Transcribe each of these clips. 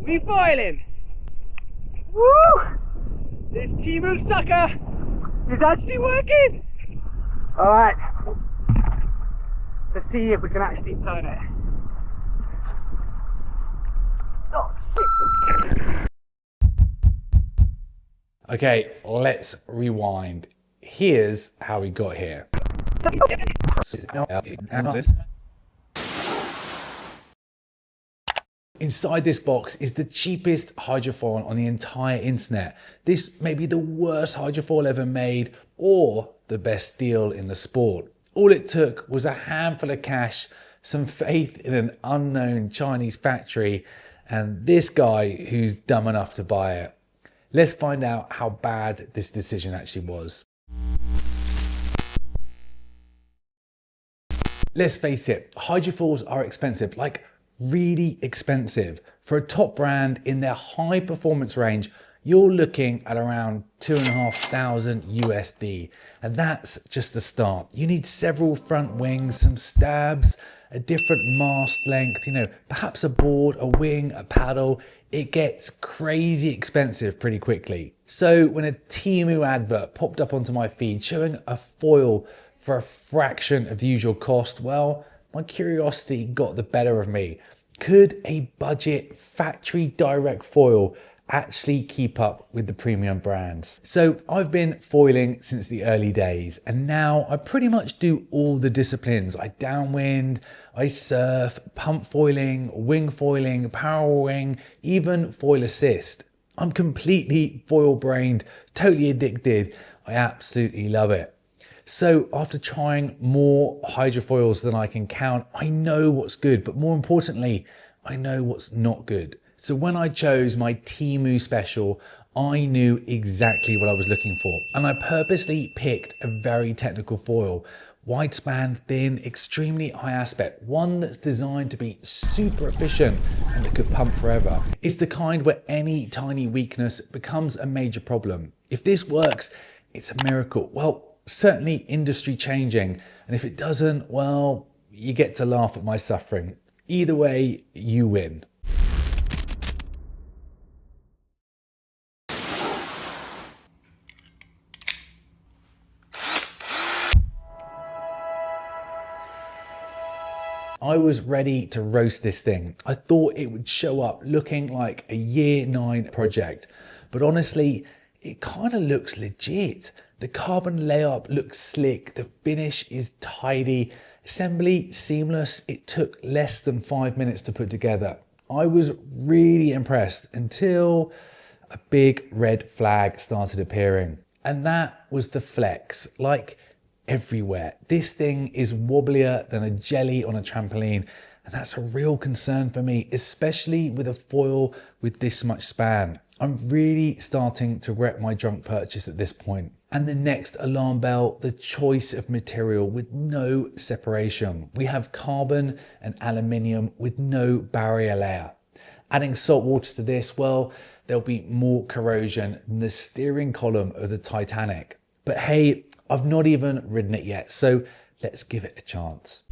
me foiling. Woo! This Temu sucker is actually working. All right, let's see if we can actually turn it. Oh, shit. Okay, let's rewind. Here's how we got here. Inside this box is the cheapest hydrofoil on the entire internet. This may be the worst hydrofoil ever made or the best deal in the sport. All it took was a handful of cash, some faith in an unknown Chinese factory, and this guy who's dumb enough to buy it. Let's find out how bad this decision actually was. Let's face it, hydrofoils are expensive, like really expensive. For a top brand in their high performance range, you're looking at around 2,500 USD. And that's just the start. You need several front wings, some stabs, a different mast length, perhaps a board, a wing, a paddle. It gets crazy expensive pretty quickly. So when a Temu advert popped up onto my feed showing a foil for a fraction of the usual cost, well, my curiosity got the better of me. Could a budget factory direct foil actually keep up with the premium brands? So I've been foiling since the early days, and now I pretty much do all the disciplines. I downwind, I surf, pump foiling, wing foiling, parawing, even foil assist. I'm completely foil brained, totally addicted. I absolutely love it. So after trying more hydrofoils than I can count, I know what's good, but more importantly, I know what's not good. So when I chose my Temu special, I knew exactly what I was looking for. And I purposely picked a very technical foil, wide span, thin, extremely high aspect, one that's designed to be super efficient and that could pump forever. It's the kind where any tiny weakness becomes a major problem. If this works, it's a miracle. Well, certainly industry changing. And if it doesn't, well, you get to laugh at my suffering. Either way, you win. I was ready to roast this thing. I thought it would show up looking like a year 9 project, but honestly, it kind of looks legit. The carbon layup looks slick, the finish is tidy, assembly seamless. It took less than 5 minutes to put together. I was really impressed until a big red flag started appearing, and that was the flex. Like everywhere. This thing is wobblier than a jelly on a trampoline, and that's a real concern for me, especially with a foil with this much span. I'm really starting to regret my drunk purchase at this point. And the next alarm bell, the choice of material with no separation. We have carbon and aluminium with no barrier layer. Adding salt water to this, well, there'll be more corrosion than the steering column of the Titanic. But hey, I've not even ridden it yet, so let's give it a chance.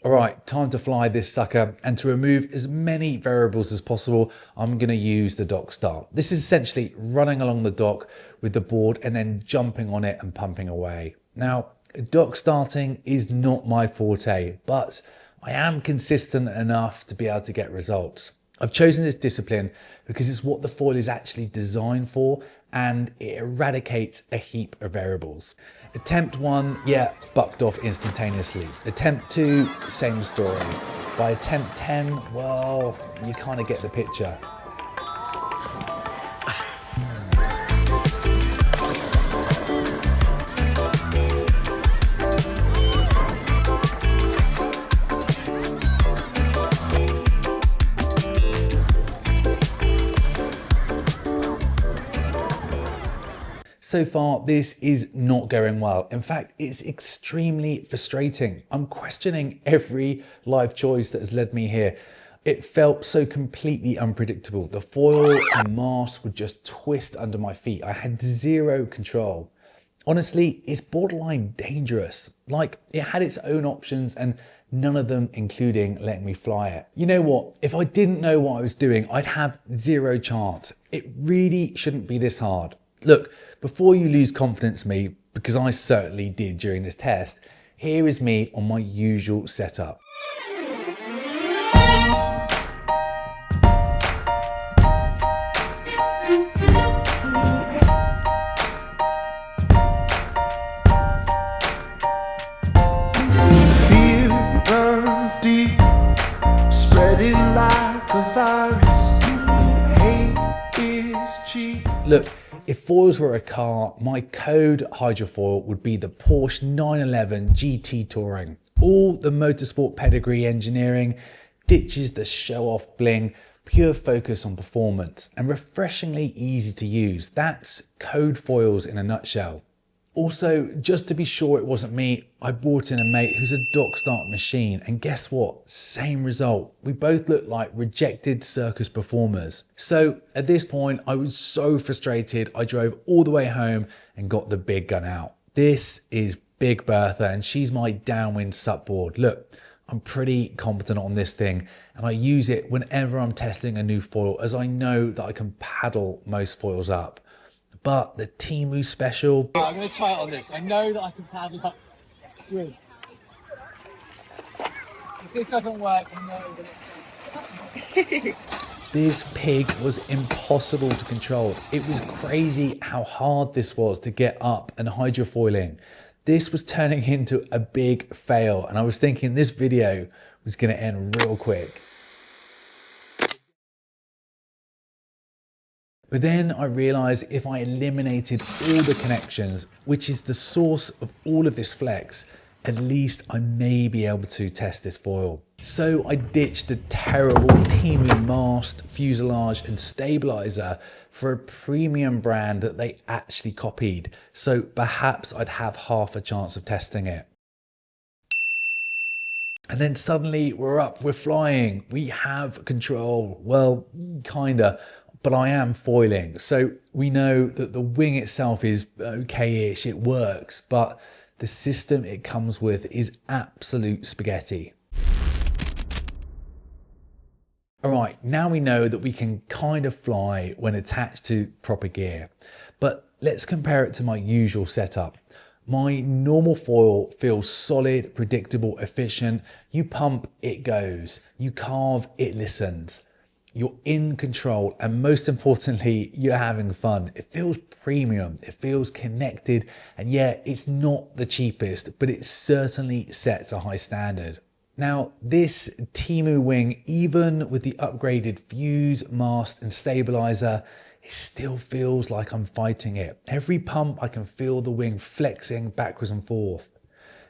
All right, time to fly this sucker, and to remove as many variables as possible, I'm gonna use the dock start. This is essentially running along the dock with the board and then jumping on it and pumping away. Now, dock starting is not my forte, but I am consistent enough to be able to get results. I've chosen this discipline because it's what the foil is actually designed for, and it eradicates a heap of variables. Attempt 1, yeah, bucked off instantaneously. Attempt 2, same story. By attempt 10, well, you kind of get the picture. So far, this is not going well. In fact, it's extremely frustrating. I'm questioning every life choice that has led me here. It felt so completely unpredictable. The foil and mast would just twist under my feet. I had zero control. Honestly, it's borderline dangerous. Like, it had its own options and none of them including letting me fly it. You know what? If I didn't know what I was doing, I'd have zero chance. It really shouldn't be this hard. Look, before you lose confidence in me, because I certainly did during this test, here is me on my usual setup. Deep, spreading like a virus. Hate is cheap. Look, if foils were a car, my code Hydrofoil would be the Porsche 911 GT Touring. All the motorsport pedigree engineering ditches the show-off bling, pure focus on performance, and refreshingly easy to use. That's code foils in a nutshell. Also, just to be sure it wasn't me, I brought in a mate who's a dock start machine, and guess what? Same result. We both looked like rejected circus performers. So at this point, I was so frustrated, I drove all the way home and got the big gun out. This is Big Bertha, and she's my downwind subboard. Look, I'm pretty competent on this thing, and I use it whenever I'm testing a new foil, as I know that I can paddle most foils up. But the Temu special... I'm going to try it on this. I know that I can paddle up good. If this doesn't work, I know that This pig was impossible to control. It was crazy how hard this was to get up and hydrofoiling. This was turning into a big fail, and I was thinking this video was going to end real quick. But then I realized if I eliminated all the connections, which is the source of all of this flex, at least I may be able to test this foil. So I ditched the terrible Temu mast, fuselage and stabilizer for a premium brand that they actually copied. So perhaps I'd have half a chance of testing it. And then suddenly we're flying, we have control. Well, kinda. But I am foiling, so we know that the wing itself is okay-ish, it works, but the system it comes with is absolute spaghetti. All right, now we know that we can kind of fly when attached to proper gear, but let's compare it to my usual setup. My normal foil feels solid, predictable, efficient. You pump, it goes. You carve, it listens. You're in control, and most importantly, you're having fun. It feels premium, it feels connected, and yeah, it's not the cheapest, but it certainly sets a high standard. Now, this Temu wing, even with the upgraded fuse, mast, and stabilizer, it still feels like I'm fighting it. Every pump, I can feel the wing flexing backwards and forth.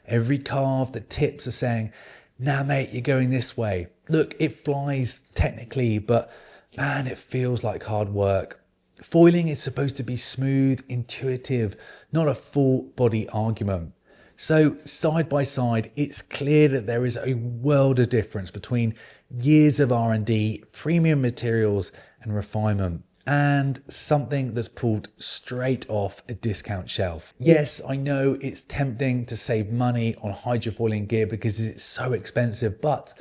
Every carve, the tips are saying, "Nah, mate, you're going this way." Look, it flies technically, but man, it feels like hard work. Foiling is supposed to be smooth, intuitive, not a full body argument. So side by side, it's clear that there is a world of difference between years of R&D, premium materials and refinement, and something that's pulled straight off a discount shelf. Yes, I know it's tempting to save money on hydrofoiling gear because it's so expensive, but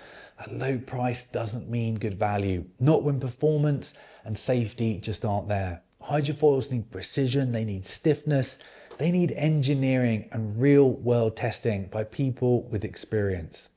a low price doesn't mean good value. Not when performance and safety just aren't there. Hydrofoils need precision, they need stiffness, they need engineering and real world testing by people with experience.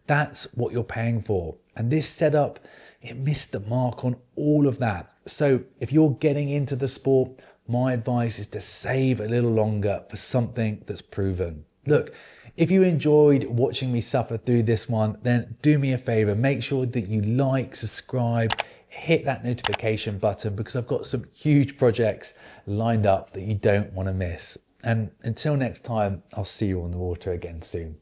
That's what you're paying for. And this setup, it missed the mark on all of that. So if you're getting into the sport, my advice is to save a little longer for something that's proven. Look, if you enjoyed watching me suffer through this one, then do me a favor, make sure that you like, subscribe, hit that notification button, because I've got some huge projects lined up that you don't want to miss. And until next time, I'll see you on the water again soon.